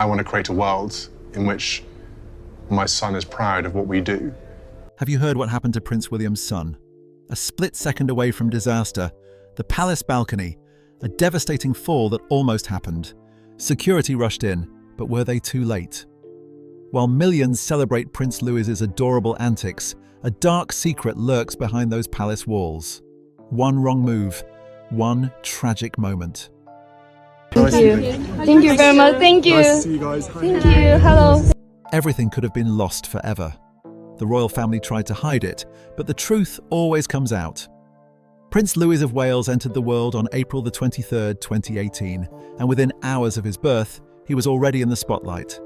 I want to create a world in which my son is proud of what we do. Have you heard what happened to Prince William's son? A split second away from disaster, the palace balcony, a devastating fall that almost happened. Security rushed in, but were they too late? While millions celebrate Prince Louis's adorable antics, a dark secret lurks behind those palace walls. One wrong move, one tragic moment. Thank you. Thank you very much. Thank you. Nice to see you guys. Thank you. Hello. Everything could have been lost forever. The royal family tried to hide it, but the truth always comes out. Prince Louis of Wales entered the world on April the 23rd, 2018, and within hours of his birth, he was already in the spotlight.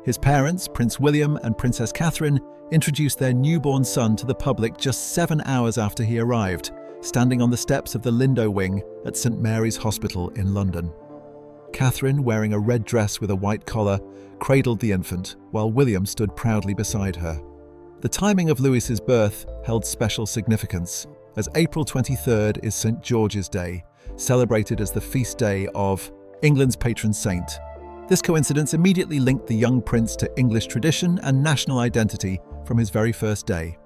His parents, Prince William and Princess Catherine, introduced their newborn son to the public just 7 hours after he arrived, standing on the steps of the Lindo Wing at St Mary's Hospital in London. Catherine, wearing a red dress with a white collar, cradled the infant, while William stood proudly beside her. The timing of Louis's birth held special significance, as April 23rd is St George's Day, celebrated as the feast day of England's patron saint. This coincidence immediately linked the young prince to English tradition and national identity from his very first day.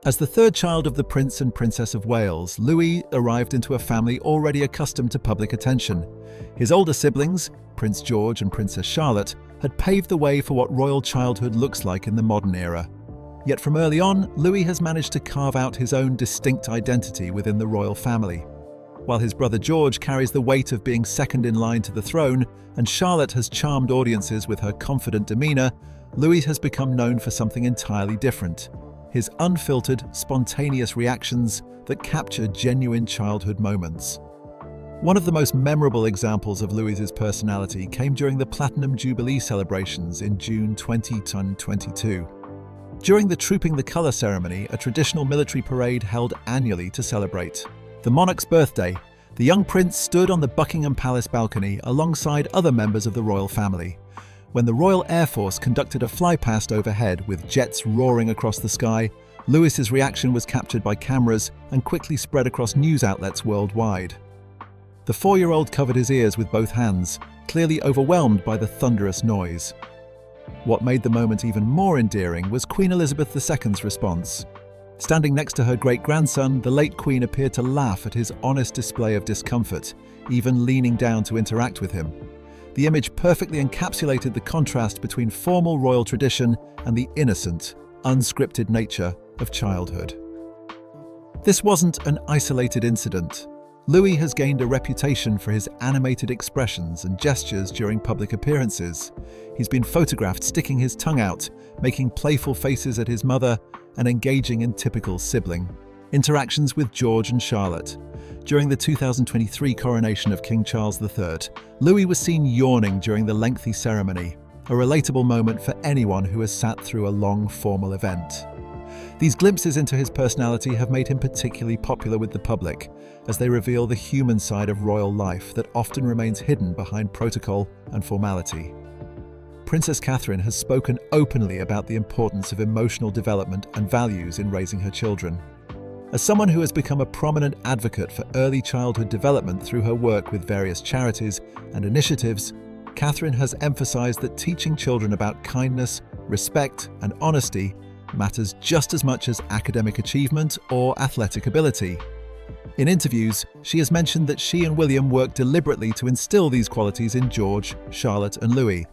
As the third child of the Prince and Princess of Wales, Louis arrived into a family already accustomed to public attention. His older siblings, Prince George and Princess Charlotte, had paved the way for what royal childhood looks like in the modern era. Yet from early on, Louis has managed to carve out his own distinct identity within the royal family. While his brother George carries the weight of being second in line to the throne, and Charlotte has charmed audiences with her confident demeanour, Louis has become known for something entirely different: his unfiltered, spontaneous reactions that capture genuine childhood moments. One of the most memorable examples of Louis's personality came during the Platinum Jubilee celebrations in June 2022. During the Trooping the Colour ceremony, a traditional military parade held annually to celebrate the monarch's birthday, the young prince stood on the Buckingham Palace balcony alongside other members of the royal family. When the Royal Air Force conducted a flypast overhead with jets roaring across the sky, Louis's reaction was captured by cameras and quickly spread across news outlets worldwide. The 4-year-old covered his ears with both hands, clearly overwhelmed by the thunderous noise. What made the moment even more endearing was Queen Elizabeth II's response. Standing next to her great-grandson, the late Queen appeared to laugh at his honest display of discomfort, even leaning down to interact with him. The image perfectly encapsulated the contrast between formal royal tradition and the innocent, unscripted nature of childhood. This wasn't an isolated incident. Louis has gained a reputation for his animated expressions and gestures during public appearances. He's been photographed sticking his tongue out, making playful faces at his mother, and engaging in typical sibling interactions with George and Charlotte. During the 2023 coronation of King Charles III, Louis was seen yawning during the lengthy ceremony, a relatable moment for anyone who has sat through a long, formal event. These glimpses into his personality have made him particularly popular with the public, as they reveal the human side of royal life that often remains hidden behind protocol and formality. Princess Catherine has spoken openly about the importance of emotional development and values in raising her children. As someone who has become a prominent advocate for early childhood development through her work with various charities and initiatives, Catherine has emphasized that teaching children about kindness, respect, and honesty matters just as much as academic achievement or athletic ability. In interviews, she has mentioned that she and William worked deliberately to instill these qualities in George, Charlotte, and Louis.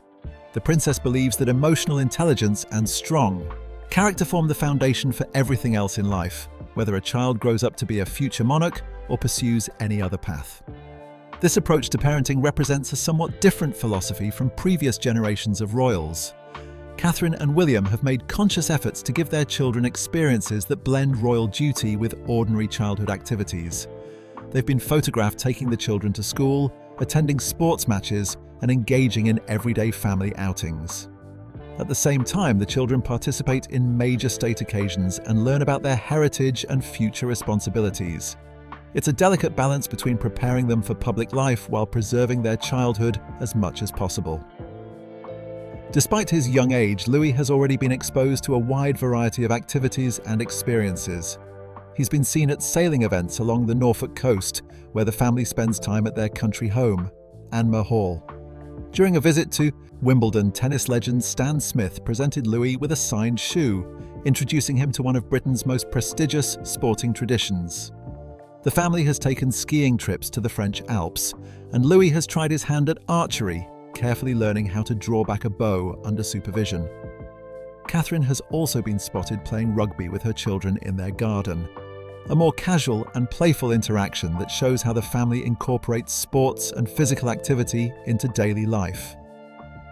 The princess believes that emotional intelligence and strong character form the foundation for everything else in life, whether a child grows up to be a future monarch or pursues any other path. This approach to parenting represents a somewhat different philosophy from previous generations of royals. Catherine and William have made conscious efforts to give their children experiences that blend royal duty with ordinary childhood activities. They've been photographed taking the children to school, attending sports matches, and engaging in everyday family outings. At the same time, the children participate in major state occasions and learn about their heritage and future responsibilities. It's a delicate balance between preparing them for public life while preserving their childhood as much as possible. Despite his young age, Louis has already been exposed to a wide variety of activities and experiences. He's been seen at sailing events along the Norfolk coast, where the family spends time at their country home, Anmer Hall. During a visit to Wimbledon tennis legend Stan Smith presented Louis with a signed shoe, introducing him to one of Britain's most prestigious sporting traditions. The family has taken skiing trips to the French Alps, and Louis has tried his hand at archery, carefully learning how to draw back a bow under supervision. Catherine has also been spotted playing rugby with her children in their garden, a more casual and playful interaction that shows how the family incorporates sports and physical activity into daily life.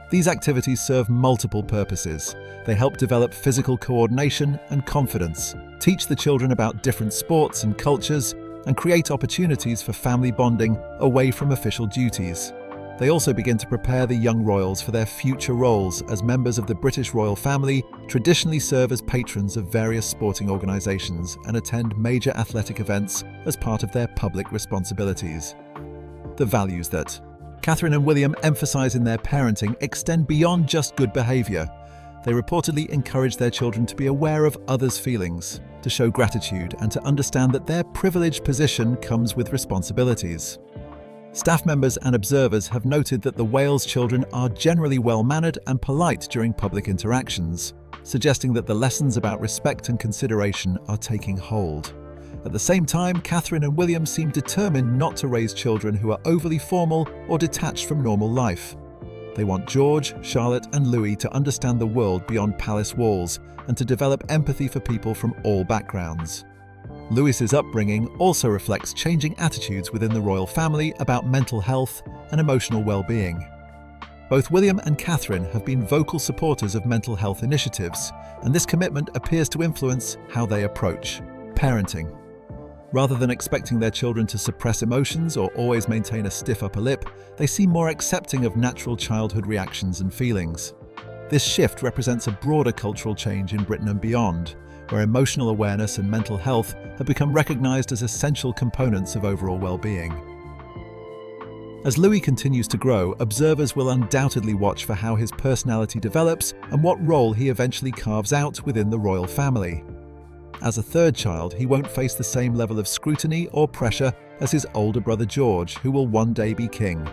These activities serve multiple purposes. They help develop physical coordination and confidence, teach the children about different sports and cultures, and create opportunities for family bonding away from official duties. They also begin to prepare the young royals for their future roles as members of the British royal family traditionally serve as patrons of various sporting organisations and attend major athletic events as part of their public responsibilities. The values that Catherine and William emphasise in their parenting extend beyond just good behaviour. They reportedly encourage their children to be aware of others' feelings, to show gratitude, and to understand that their privileged position comes with responsibilities. Staff members and observers have noted that the Wales children are generally well-mannered and polite during public interactions, suggesting that the lessons about respect and consideration are taking hold. At the same time, Catherine and William seem determined not to raise children who are overly formal or detached from normal life. They want George, Charlotte, and Louis to understand the world beyond palace walls and to develop empathy for people from all backgrounds. Louis's upbringing also reflects changing attitudes within the royal family about mental health and emotional well-being. Both William and Catherine have been vocal supporters of mental health initiatives, and this commitment appears to influence how they approach parenting. Rather than expecting their children to suppress emotions or always maintain a stiff upper lip, they seem more accepting of natural childhood reactions and feelings. This shift represents a broader cultural change in Britain and beyond, where emotional awareness and mental health have become recognised as essential components of overall well-being. As Louis continues to grow, observers will undoubtedly watch for how his personality develops and what role he eventually carves out within the royal family. As a third child, he won't face the same level of scrutiny or pressure as his older brother George, who will one day be king.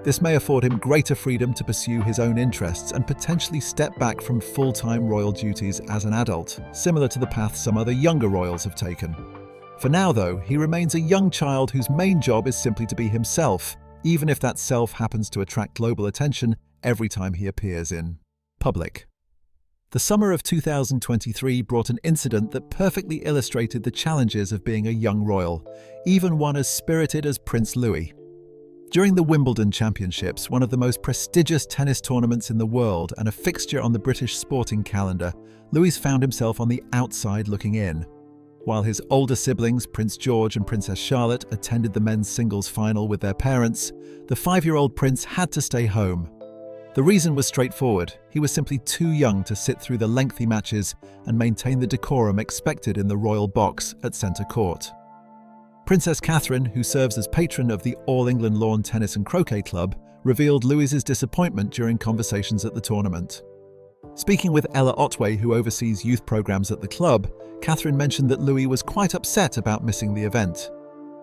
This may afford him greater freedom to pursue his own interests and potentially step back from full-time royal duties as an adult, similar to the path some other younger royals have taken. For now, though, he remains a young child whose main job is simply to be himself, even if that self happens to attract global attention every time he appears in public. The summer of 2023 brought an incident that perfectly illustrated the challenges of being a young royal, even one as spirited as Prince Louis. During the Wimbledon Championships, one of the most prestigious tennis tournaments in the world and a fixture on the British sporting calendar, Louis found himself on the outside looking in. While his older siblings, Prince George and Princess Charlotte, attended the men's singles final with their parents, the 5-year-old prince had to stay home. The reason was straightforward. He was simply too young to sit through the lengthy matches and maintain the decorum expected in the royal box at centre court. Princess Catherine, who serves as patron of the All England Lawn Tennis and Croquet Club, revealed Louis's disappointment during conversations at the tournament. Speaking with Ella Otway, who oversees youth programmes at the club, Catherine mentioned that Louis was quite upset about missing the event.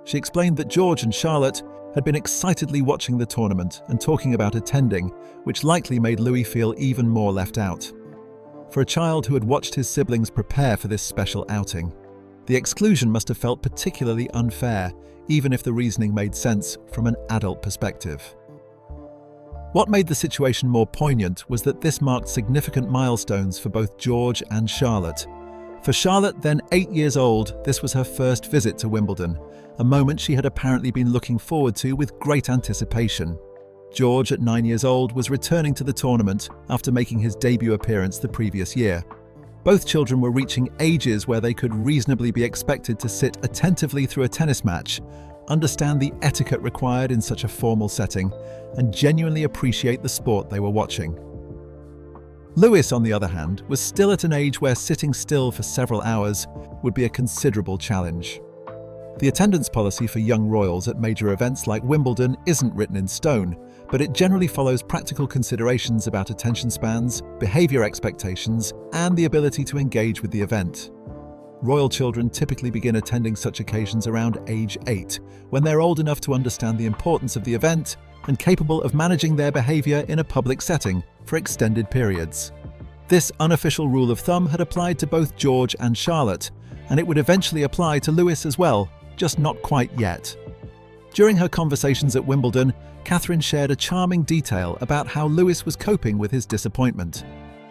She explained that George and Charlotte had been excitedly watching the tournament and talking about attending, which likely made Louis feel even more left out. For a child who had watched his siblings prepare for this special outing, the exclusion must have felt particularly unfair, even if the reasoning made sense from an adult perspective. What made the situation more poignant was that this marked significant milestones for both George and Charlotte. For Charlotte, then 8 years old, this was her first visit to Wimbledon, a moment she had apparently been looking forward to with great anticipation. George, at 9 years old, was returning to the tournament after making his debut appearance the previous year. Both children were reaching ages where they could reasonably be expected to sit attentively through a tennis match, understand the etiquette required in such a formal setting, and genuinely appreciate the sport they were watching. Louis, on the other hand, was still at an age where sitting still for several hours would be a considerable challenge. The attendance policy for young royals at major events like Wimbledon isn't written in stone, but it generally follows practical considerations about attention spans, behaviour expectations, and the ability to engage with the event. Royal children typically begin attending such occasions around age 8, when they're old enough to understand the importance of the event and capable of managing their behavior in a public setting for extended periods. This unofficial rule of thumb had applied to both George and Charlotte, and it would eventually apply to Lewis as well, just not quite yet. During her conversations at Wimbledon, Catherine shared a charming detail about how Lewis was coping with his disappointment.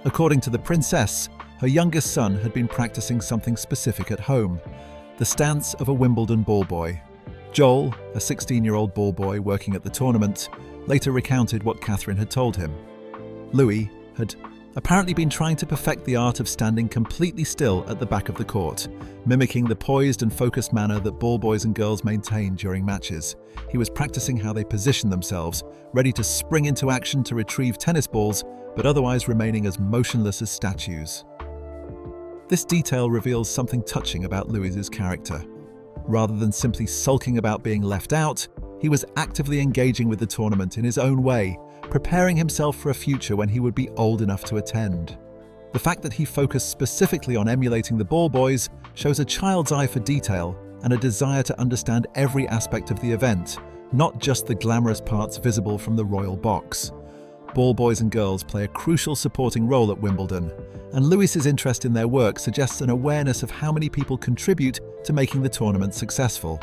According to the princess, her youngest son had been practicing something specific at home, the stance of a Wimbledon ball boy. Joel, a 16-year-old ball boy working at the tournament, later recounted what Catherine had told him. Louis had apparently been trying to perfect the art of standing completely still at the back of the court, mimicking the poised and focused manner that ball boys and girls maintain during matches. He was practicing how they position themselves, ready to spring into action to retrieve tennis balls, but otherwise remaining as motionless as statues. This detail reveals something touching about Louis's character. Rather than simply sulking about being left out, he was actively engaging with the tournament in his own way, preparing himself for a future when he would be old enough to attend. The fact that he focused specifically on emulating the ball boys shows a child's eye for detail and a desire to understand every aspect of the event, not just the glamorous parts visible from the royal box. Ball boys and girls play a crucial supporting role at Wimbledon, and Louis's interest in their work suggests an awareness of how many people contribute to making the tournament successful.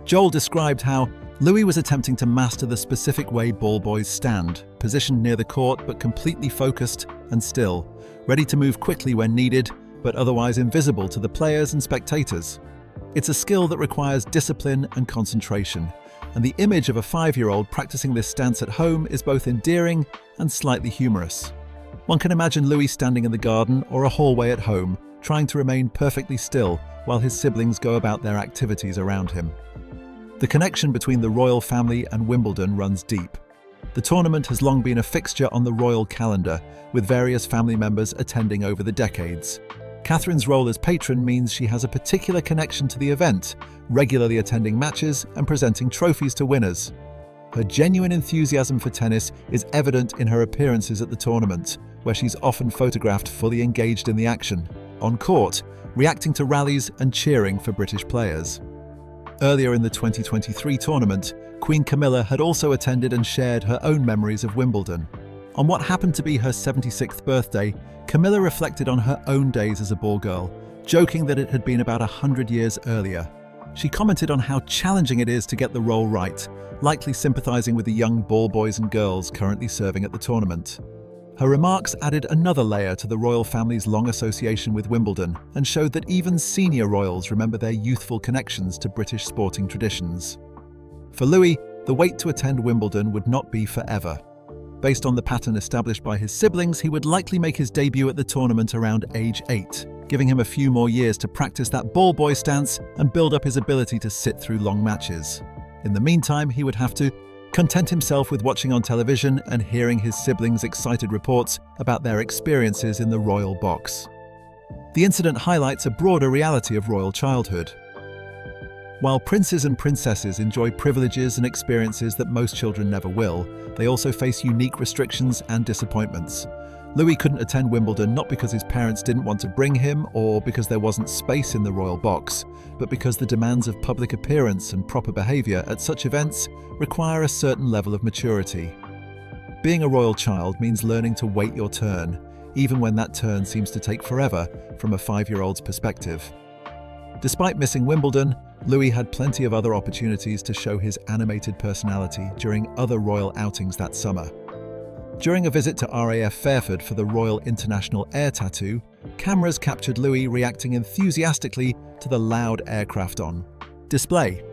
Joel described how Louis was attempting to master the specific way ball boys stand, positioned near the court but completely focused and still, ready to move quickly when needed, but otherwise invisible to the players and spectators. It's a skill that requires discipline and concentration, and the image of a 5-year-old practicing this stance at home is both endearing and slightly humorous. One can imagine Louis standing in the garden or a hallway at home, trying to remain perfectly still while his siblings go about their activities around him. The connection between the royal family and Wimbledon runs deep. The tournament has long been a fixture on the royal calendar, with various family members attending over the decades. Catherine's role as patron means she has a particular connection to the event, regularly attending matches and presenting trophies to winners. Her genuine enthusiasm for tennis is evident in her appearances at the tournament, where she's often photographed fully engaged in the action, on court, reacting to rallies and cheering for British players. Earlier in the 2023 tournament, Queen Camilla had also attended and shared her own memories of Wimbledon. On what happened to be her 76th birthday, Camilla reflected on her own days as a ball girl, joking that it had been about 100 years earlier. She commented on how challenging it is to get the role right, likely sympathizing with the young ball boys and girls currently serving at the tournament. Her remarks added another layer to the royal family's long association with Wimbledon and showed that even senior royals remember their youthful connections to British sporting traditions. For Louis, the wait to attend Wimbledon would not be forever. Based on the pattern established by his siblings, he would likely make his debut at the tournament around age 8, giving him a few more years to practice that ball boy stance and build up his ability to sit through long matches. In the meantime, he would have to content himself with watching on television and hearing his siblings' excited reports about their experiences in the royal box. The incident highlights a broader reality of royal childhood. While princes and princesses enjoy privileges and experiences that most children never will, they also face unique restrictions and disappointments. Louis couldn't attend Wimbledon not because his parents didn't want to bring him or because there wasn't space in the royal box, but because the demands of public appearance and proper behavior at such events require a certain level of maturity. Being a royal child means learning to wait your turn, even when that turn seems to take forever from a 5-year-old's perspective. Despite missing Wimbledon, Louis had plenty of other opportunities to show his animated personality during other royal outings that summer. During a visit to RAF Fairford for the Royal International Air Tattoo, cameras captured Louis reacting enthusiastically to the loud aircraft on display.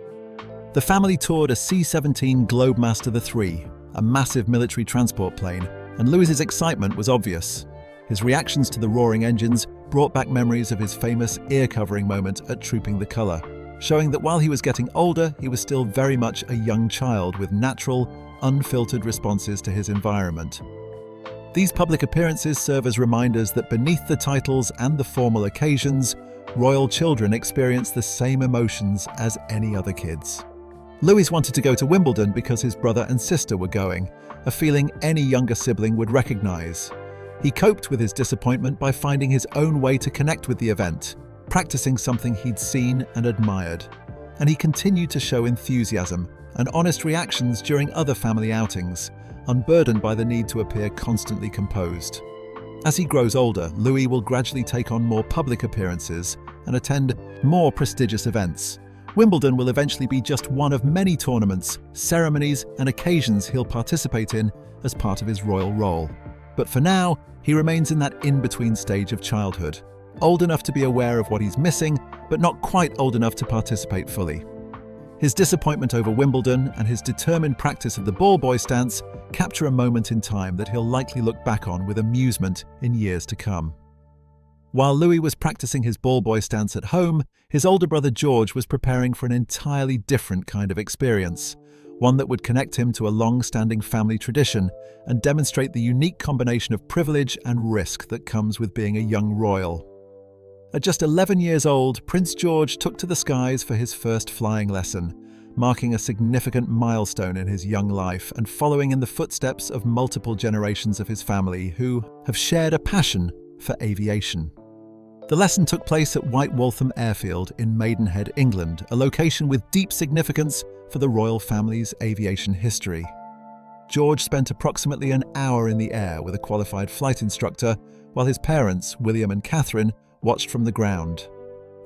The family toured a C-17 Globemaster III, a massive military transport plane, and Louis's excitement was obvious. His reactions to the roaring engines brought back memories of his famous ear-covering moment at Trooping the Colour, showing that while he was getting older, he was still very much a young child with natural, unfiltered responses to his environment. These public appearances serve as reminders that beneath the titles and the formal occasions, royal children experience the same emotions as any other kids. Louis wanted to go to Wimbledon because his brother and sister were going, a feeling any younger sibling would recognize. He coped with his disappointment by finding his own way to connect with the event, practicing something he'd seen and admired. And he continued to show enthusiasm, and honest reactions during other family outings, unburdened by the need to appear constantly composed. As he grows older, Louis will gradually take on more public appearances and attend more prestigious events. Wimbledon will eventually be just one of many tournaments, ceremonies, and occasions he'll participate in as part of his royal role. But for now, he remains in that in-between stage of childhood, old enough to be aware of what he's missing, but not quite old enough to participate fully. His disappointment over Wimbledon and his determined practice of the ball boy stance capture a moment in time that he'll likely look back on with amusement in years to come. While Louis was practicing his ball boy stance at home, his older brother George was preparing for an entirely different kind of experience, one that would connect him to a long-standing family tradition and demonstrate the unique combination of privilege and risk that comes with being a young royal. At just 11 years old, Prince George took to the skies for his first flying lesson, marking a significant milestone in his young life and following in the footsteps of multiple generations of his family who have shared a passion for aviation. The lesson took place at White Waltham Airfield in Maidenhead, England, a location with deep significance for the royal family's aviation history. George spent approximately an hour in the air with a qualified flight instructor, while his parents, William and Catherine, watched from the ground.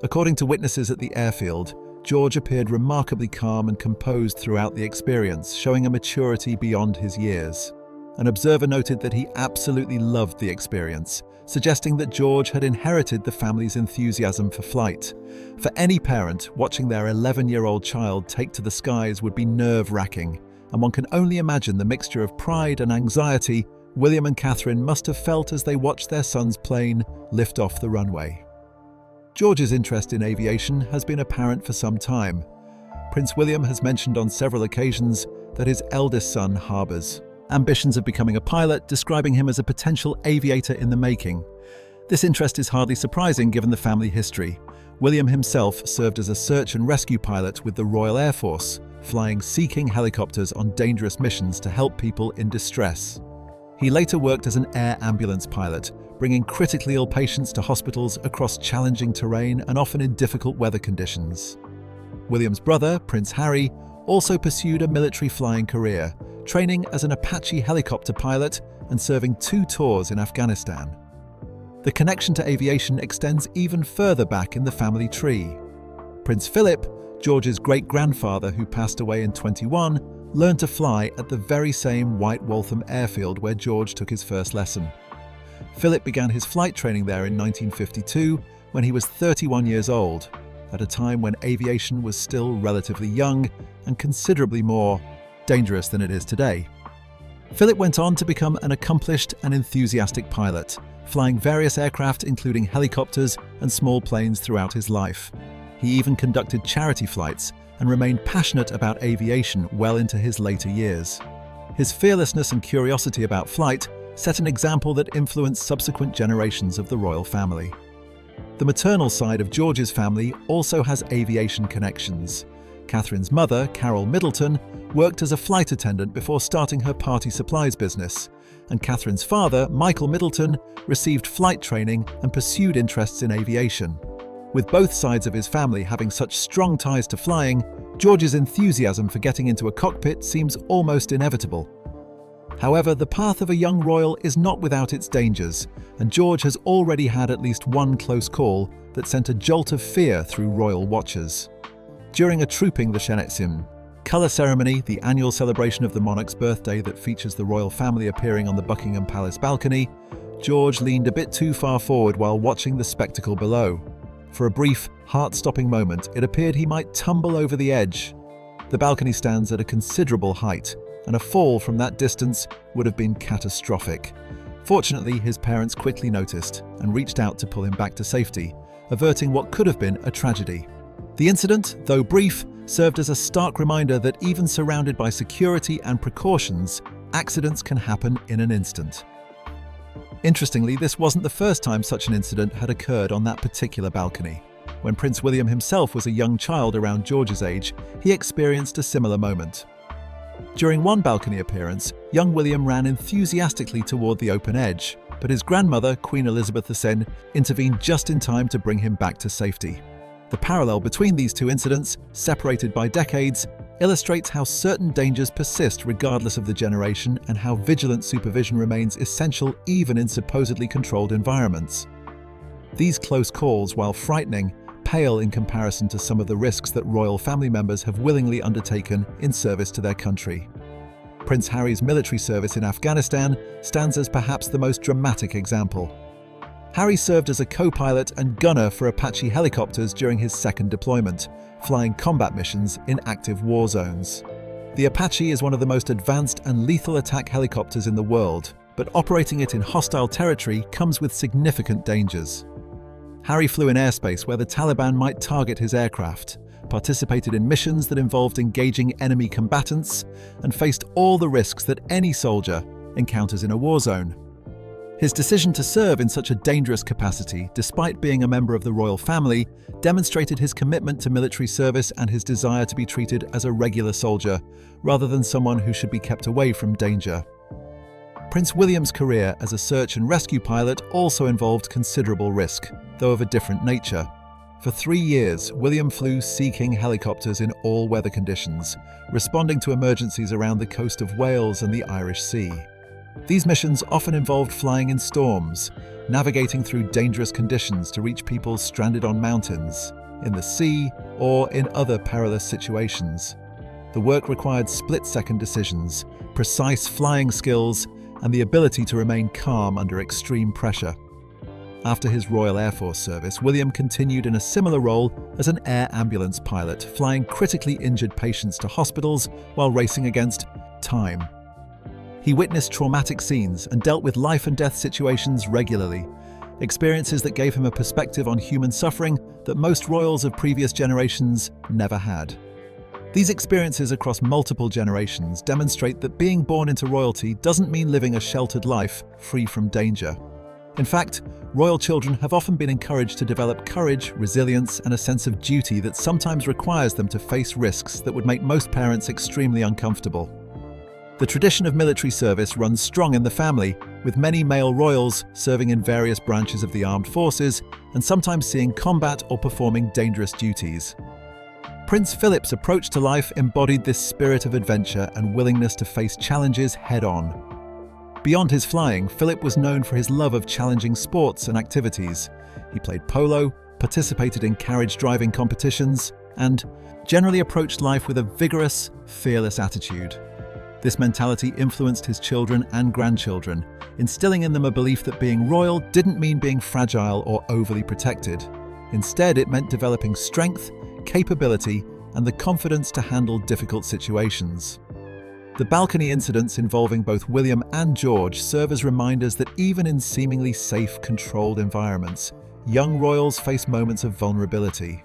According to witnesses at the airfield, George appeared remarkably calm and composed throughout the experience, showing a maturity beyond his years. An observer noted that he absolutely loved the experience, suggesting that George had inherited the family's enthusiasm for flight. For any parent, watching their 11-year-old child take to the skies would be nerve-wracking, and one can only imagine the mixture of pride and anxiety William and Catherine must have felt as they watched their son's plane lift off the runway. George's interest in aviation has been apparent for some time. Prince William has mentioned on several occasions that his eldest son harbours ambitions of becoming a pilot, describing him as a potential aviator in the making. This interest is hardly surprising given the family history. William himself served as a search and rescue pilot with the Royal Air Force, flying Sea King helicopters on dangerous missions to help people in distress. He later worked as an air ambulance pilot, bringing critically ill patients to hospitals across challenging terrain and often in difficult weather conditions. William's brother, Prince Harry, also pursued a military flying career, training as an Apache helicopter pilot and serving 2 tours in Afghanistan. The connection to aviation extends even further back in the family tree. Prince Philip, George's great-grandfather who passed away in 21, learned to fly at the very same White Waltham Airfield where George took his first lesson. Philip began his flight training there in 1952 when he was 31 years old, at a time when aviation was still relatively young and considerably more dangerous than it is today. Philip went on to become an accomplished and enthusiastic pilot, flying various aircraft including helicopters and small planes throughout his life. He even conducted charity flights and remained passionate about aviation well into his later years. His fearlessness and curiosity about flight set an example that influenced subsequent generations of the royal family. The maternal side of George's family also has aviation connections. Catherine's mother, Carol Middleton, worked as a flight attendant before starting her party supplies business, and Catherine's father, Michael Middleton, received flight training and pursued interests in aviation. With both sides of his family having such strong ties to flying, George's enthusiasm for getting into a cockpit seems almost inevitable. However, the path of a young royal is not without its dangers, and George has already had at least one close call that sent a jolt of fear through royal watchers. During a Trooping the Shenetsim colour ceremony, the annual celebration of the monarch's birthday that features the royal family appearing on the Buckingham Palace balcony, George leaned a bit too far forward while watching the spectacle below. For a brief, heart-stopping moment, it appeared he might tumble over the edge. The balcony stands at a considerable height, and a fall from that distance would have been catastrophic. Fortunately, his parents quickly noticed and reached out to pull him back to safety, averting what could have been a tragedy. The incident, though brief, served as a stark reminder that even surrounded by security and precautions, accidents can happen in an instant. Interestingly, this wasn't the first time such an incident had occurred on that particular balcony. When Prince William himself was a young child around George's age, he experienced a similar moment. During one balcony appearance, young William ran enthusiastically toward the open edge, but his grandmother, Queen Elizabeth II, intervened just in time to bring him back to safety. The parallel between these two incidents, separated by decades, illustrates how certain dangers persist regardless of the generation and how vigilant supervision remains essential even in supposedly controlled environments. These close calls, while frightening, pale in comparison to some of the risks that royal family members have willingly undertaken in service to their country. Prince Harry's military service in Afghanistan stands as perhaps the most dramatic example. Harry served as a co-pilot and gunner for Apache helicopters during his second deployment, flying combat missions in active war zones. The Apache is one of the most advanced and lethal attack helicopters in the world, but operating it in hostile territory comes with significant dangers. Harry flew in airspace where the Taliban might target his aircraft, participated in missions that involved engaging enemy combatants, and faced all the risks that any soldier encounters in a war zone. His decision to serve in such a dangerous capacity, despite being a member of the royal family, demonstrated his commitment to military service and his desire to be treated as a regular soldier, rather than someone who should be kept away from danger. Prince William's career as a search and rescue pilot also involved considerable risk, though of a different nature. For 3 years, William flew Sea King helicopters in all weather conditions, responding to emergencies around the coast of Wales and the Irish Sea. These missions often involved flying in storms, navigating through dangerous conditions to reach people stranded on mountains, in the sea, or in other perilous situations. The work required split-second decisions, precise flying skills, and the ability to remain calm under extreme pressure. After his Royal Air Force service, William continued in a similar role as an air ambulance pilot, flying critically injured patients to hospitals while racing against time. He witnessed traumatic scenes and dealt with life and death situations regularly, experiences that gave him a perspective on human suffering that most royals of previous generations never had. These experiences across multiple generations demonstrate that being born into royalty doesn't mean living a sheltered life free from danger. In fact, royal children have often been encouraged to develop courage, resilience, and a sense of duty that sometimes requires them to face risks that would make most parents extremely uncomfortable. The tradition of military service runs strong in the family, with many male royals serving in various branches of the armed forces and sometimes seeing combat or performing dangerous duties. Prince Philip's approach to life embodied this spirit of adventure and willingness to face challenges head-on. Beyond his flying, Philip was known for his love of challenging sports and activities. He played polo, participated in carriage driving competitions, and generally approached life with a vigorous, fearless attitude. This mentality influenced his children and grandchildren, instilling in them a belief that being royal didn't mean being fragile or overly protected. Instead, it meant developing strength, capability, and the confidence to handle difficult situations. The balcony incidents involving both William and George serve as reminders that even in seemingly safe, controlled environments, young royals face moments of vulnerability.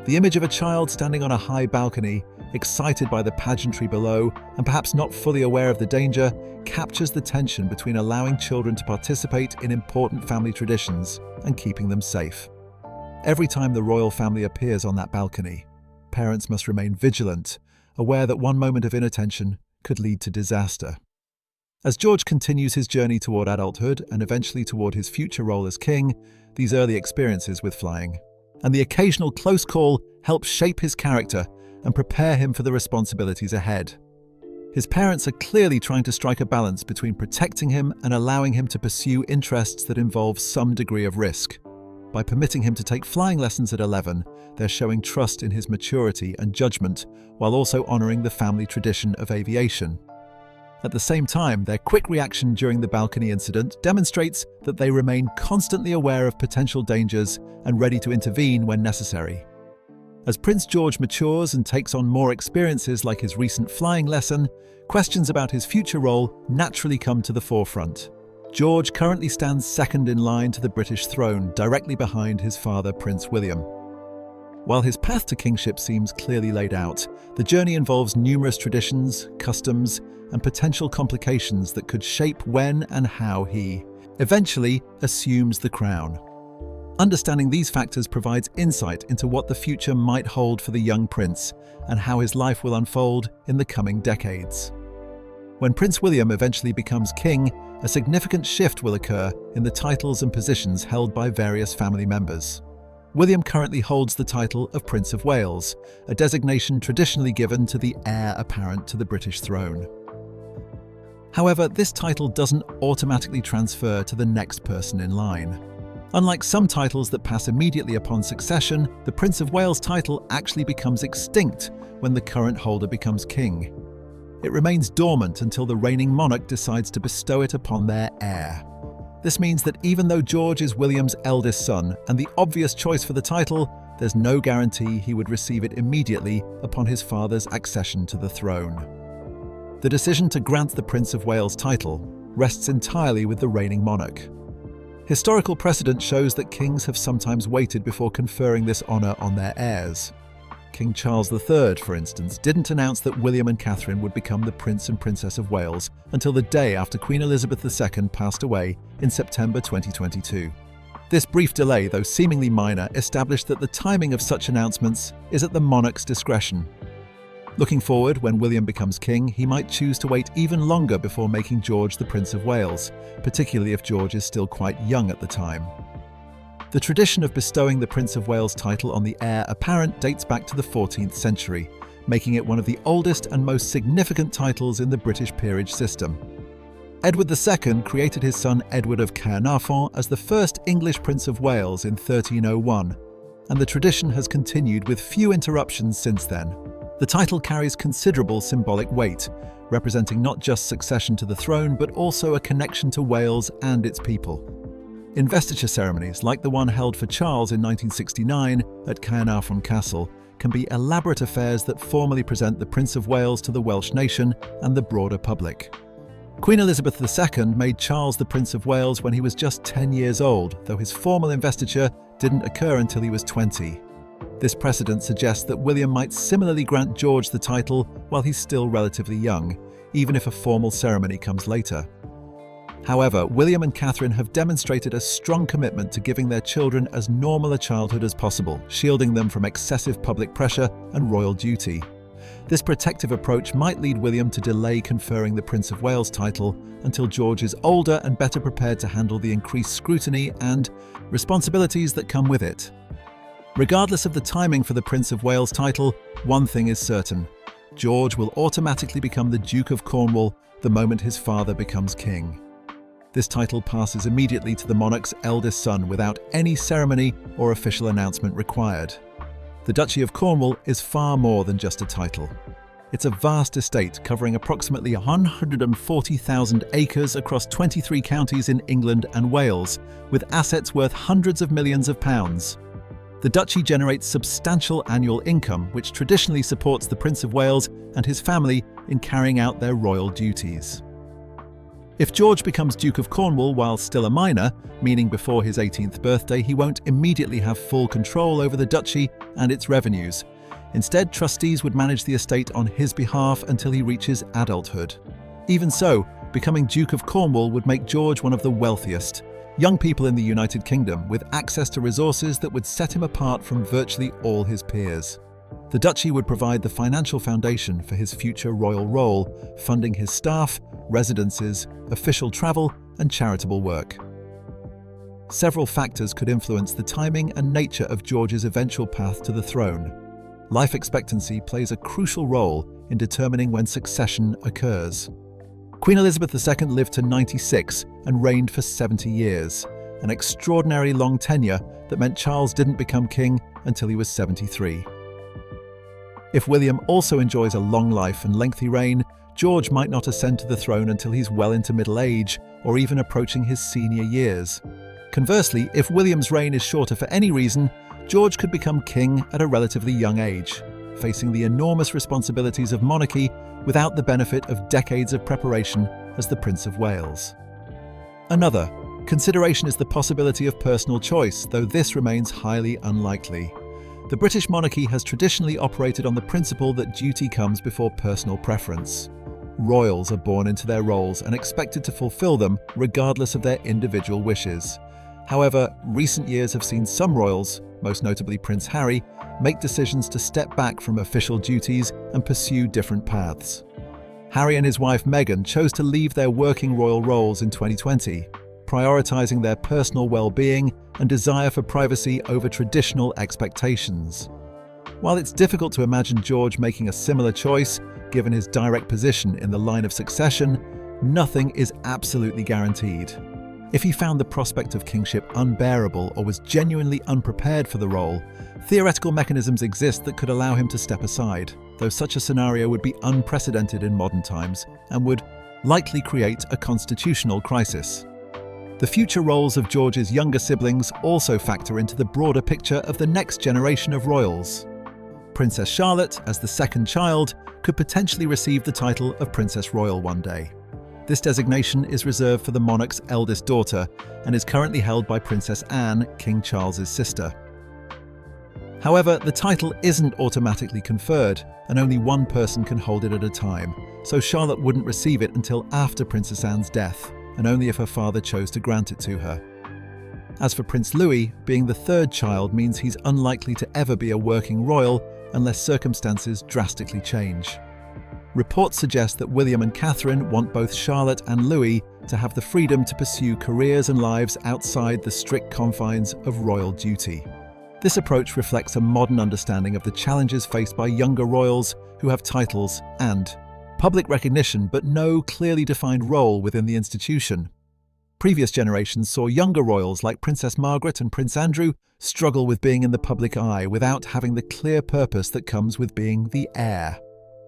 The image of a child standing on a high balcony, excited by the pageantry below and perhaps not fully aware of the danger, captures the tension between allowing children to participate in important family traditions and keeping them safe. Every time the royal family appears on that balcony, parents must remain vigilant, aware that one moment of inattention could lead to disaster. As George continues his journey toward adulthood and eventually toward his future role as king, these early experiences with flying and the occasional close call help shape his character and prepare him for the responsibilities ahead. His parents are clearly trying to strike a balance between protecting him and allowing him to pursue interests that involve some degree of risk. By permitting him to take flying lessons at 11, they're showing trust in his maturity and judgment, while also honoring the family tradition of aviation. At the same time, their quick reaction during the balcony incident demonstrates that they remain constantly aware of potential dangers and ready to intervene when necessary. As Prince George matures and takes on more experiences like his recent flying lesson, questions about his future role naturally come to the forefront. George currently stands second in line to the British throne, directly behind his father, Prince William. While his path to kingship seems clearly laid out, the journey involves numerous traditions, customs, and potential complications that could shape when and how he eventually assumes the crown. Understanding these factors provides insight into what the future might hold for the young prince and how his life will unfold in the coming decades. When Prince William eventually becomes king, a significant shift will occur in the titles and positions held by various family members. William currently holds the title of Prince of Wales, a designation traditionally given to the heir apparent to the British throne. However, this title doesn't automatically transfer to the next person in line. Unlike some titles that pass immediately upon succession, the Prince of Wales title actually becomes extinct when the current holder becomes king. It remains dormant until the reigning monarch decides to bestow it upon their heir. This means that even though George is William's eldest son and the obvious choice for the title, there's no guarantee he would receive it immediately upon his father's accession to the throne. The decision to grant the Prince of Wales title rests entirely with the reigning monarch. Historical precedent shows that kings have sometimes waited before conferring this honour on their heirs. King Charles III, for instance, didn't announce that William and Catherine would become the Prince and Princess of Wales until the day after Queen Elizabeth II passed away in September 2022. This brief delay, though seemingly minor, established that the timing of such announcements is at the monarch's discretion. Looking forward, when William becomes king, he might choose to wait even longer before making George the Prince of Wales, particularly if George is still quite young at the time. The tradition of bestowing the Prince of Wales title on the heir apparent dates back to the 14th century, making it one of the oldest and most significant titles in the British peerage system. Edward II created his son Edward of Caernarfon as the first English Prince of Wales in 1301, and the tradition has continued with few interruptions since then. The title carries considerable symbolic weight, representing not just succession to the throne but also a connection to Wales and its people. Investiture ceremonies, like the one held for Charles in 1969 at Caernarfon Castle, can be elaborate affairs that formally present the Prince of Wales to the Welsh nation and the broader public. Queen Elizabeth II made Charles the Prince of Wales when he was just 10 years old, though his formal investiture didn't occur until he was 20. This precedent suggests that William might similarly grant George the title while he's still relatively young, even if a formal ceremony comes later. However, William and Catherine have demonstrated a strong commitment to giving their children as normal a childhood as possible, shielding them from excessive public pressure and royal duty. This protective approach might lead William to delay conferring the Prince of Wales title until George is older and better prepared to handle the increased scrutiny and responsibilities that come with it. Regardless of the timing for the Prince of Wales title, one thing is certain: George will automatically become the Duke of Cornwall the moment his father becomes king. This title passes immediately to the monarch's eldest son without any ceremony or official announcement required. The Duchy of Cornwall is far more than just a title. It's a vast estate covering approximately 140,000 acres across 23 counties in England and Wales, with assets worth hundreds of millions of pounds. The duchy generates substantial annual income, which traditionally supports the Prince of Wales and his family in carrying out their royal duties. If George becomes Duke of Cornwall while still a minor, meaning before his 18th birthday, he won't immediately have full control over the duchy and its revenues. Instead, trustees would manage the estate on his behalf until he reaches adulthood. Even so, becoming Duke of Cornwall would make George one of the wealthiest young people in the United Kingdom, with access to resources that would set him apart from virtually all his peers. The duchy would provide the financial foundation for his future royal role, funding his staff, residences, official travel, and charitable work. Several factors could influence the timing and nature of George's eventual path to the throne. Life expectancy plays a crucial role in determining when succession occurs. Queen Elizabeth II lived to 96 and reigned for 70 years, an extraordinarily long tenure that meant Charles didn't become king until he was 73. If William also enjoys a long life and lengthy reign, George might not ascend to the throne until he's well into middle age or even approaching his senior years. Conversely, if William's reign is shorter for any reason, George could become king at a relatively young age, facing the enormous responsibilities of monarchy without the benefit of decades of preparation as the Prince of Wales. Another consideration is the possibility of personal choice, though this remains highly unlikely. The British monarchy has traditionally operated on the principle that duty comes before personal preference. Royals are born into their roles and expected to fulfill them regardless of their individual wishes. However, recent years have seen some royals, most notably Prince Harry, make decisions to step back from official duties and pursue different paths. Harry and his wife Meghan chose to leave their working royal roles in 2020. prioritizing their personal well-being and desire for privacy over traditional expectations. While it's difficult to imagine George making a similar choice, given his direct position in the line of succession, nothing is absolutely guaranteed. If he found the prospect of kingship unbearable or was genuinely unprepared for the role, theoretical mechanisms exist that could allow him to step aside, though such a scenario would be unprecedented in modern times and would likely create a constitutional crisis. The future roles of George's younger siblings also factor into the broader picture of the next generation of royals. Princess Charlotte, as the second child, could potentially receive the title of Princess Royal one day. This designation is reserved for the monarch's eldest daughter and is currently held by Princess Anne, King Charles's sister. However, the title isn't automatically conferred, and only one person can hold it at a time, so Charlotte wouldn't receive it until after Princess Anne's death, and only if her father chose to grant it to her. As for Prince Louis, being the third child means he's unlikely to ever be a working royal unless circumstances drastically change. Reports suggest that William and Catherine want both Charlotte and Louis to have the freedom to pursue careers and lives outside the strict confines of royal duty. This approach reflects a modern understanding of the challenges faced by younger royals who have titles and public recognition but no clearly defined role within the institution. Previous generations saw younger royals like Princess Margaret and Prince Andrew struggle with being in the public eye without having the clear purpose that comes with being the heir.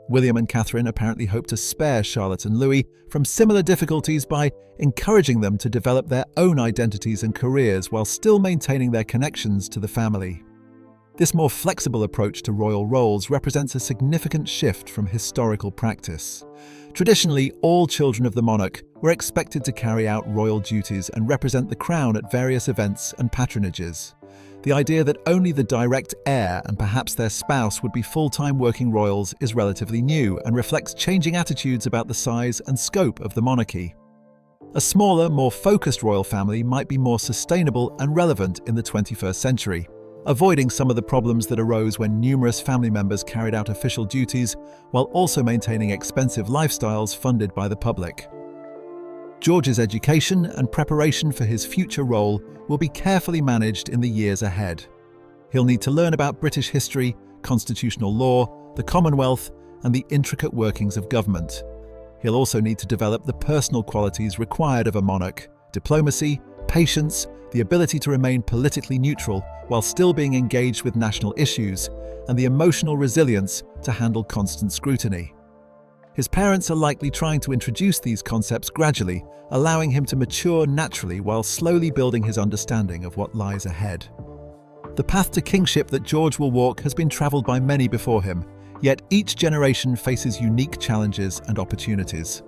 William and Catherine apparently hope to spare Charlotte and Louis from similar difficulties by encouraging them to develop their own identities and careers while still maintaining their connections to the family. This more flexible approach to royal roles represents a significant shift from historical practice. Traditionally, all children of the monarch were expected to carry out royal duties and represent the crown at various events and patronages. The idea that only the direct heir and perhaps their spouse would be full-time working royals is relatively new and reflects changing attitudes about the size and scope of the monarchy. A smaller, more focused royal family might be more sustainable and relevant in the 21st century, avoiding some of the problems that arose when numerous family members carried out official duties while also maintaining expensive lifestyles funded by the public. George's education and preparation for his future role will be carefully managed in the years ahead. He'll need to learn about British history, constitutional law, the Commonwealth, and the intricate workings of government. He'll also need to develop the personal qualities required of a monarch: diplomacy, patience, the ability to remain politically neutral while still being engaged with national issues, and the emotional resilience to handle constant scrutiny. His parents are likely trying to introduce these concepts gradually, allowing him to mature naturally while slowly building his understanding of what lies ahead. The path to kingship that George will walk has been travelled by many before him, yet each generation faces unique challenges and opportunities.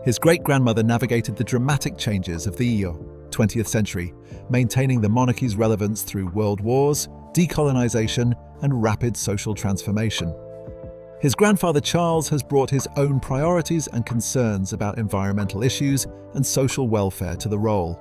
His great-grandmother navigated the dramatic changes of the 20th century, maintaining the monarchy's relevance through world wars, decolonization, and rapid social transformation. His grandfather Charles has brought his own priorities and concerns about environmental issues and social welfare to the role.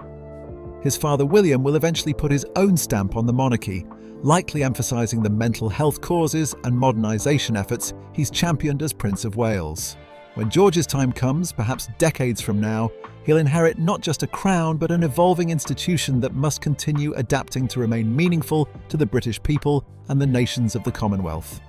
His father William will eventually put his own stamp on the monarchy, likely emphasizing the mental health causes and modernization efforts he's championed as Prince of Wales. When George's time comes, perhaps decades from now, he'll inherit not just a crown but an evolving institution that must continue adapting to remain meaningful to the British people and the nations of the Commonwealth.